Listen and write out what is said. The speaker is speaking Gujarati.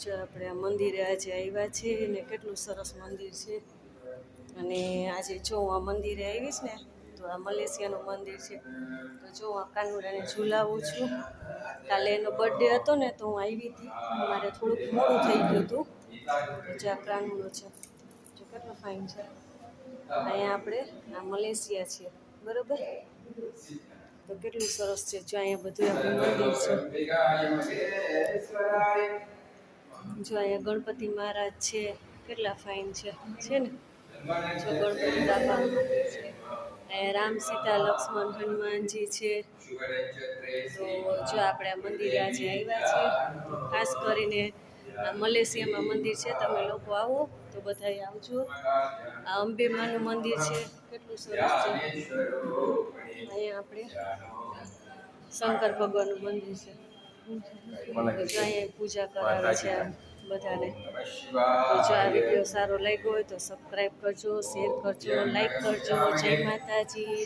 જો આપણે આ મંદિરે આજે આવ્યા છીએ ને કેટલું સરસ મંદિર છે. અને આજે જો હું આ મંદિરે આવીશ ને તો આ મલેશિયાનું મંદિર છે. તો જો આ કાનુડાને ઝુલાવું છું. કાલે એનો બર્થડે હતો ને તો હું આવી હતી, મારે થોડુંક મોડું થઈ ગયું હતું. તો જો આ કાનુડો છે, જો કેટલો ફાઇન છે. અહીંયા આપણે આ મલેશિયા છીએ, બરોબર. તો કેટલું સરસ છે. જો અહીંયા બધું આપણું મંદિર છે. જો અહીંયા ગણપતિ મહારાજ છે, કેટલા ફાઇન છે ને. જો ગણપતિ બાપાનું મંદિર છે. અહીંયા રામ સીતા લક્ષ્મણ હનુમાનજી છે. તો જો આપણે આ મંદિરે આજે આવ્યા છીએ, ખાસ કરીને આ મલેશિયામાં મંદિર છે. તમે લોકો આવો તો બધાય આવજો. આ અંબેમાનું મંદિર છે, કેટલું સરસ છે. અહીંયા આપણે શંકર ભગવાનનું મંદિર છે. જો અહીંયા પૂજા કરાવે છે બધાને. તો જો આ વિડીયો સારો લાગ્યો હોય તો સબસ્ક્રાઈબ કરજો, શેર કરજો, લાઈક કરજો. જય માતાજી.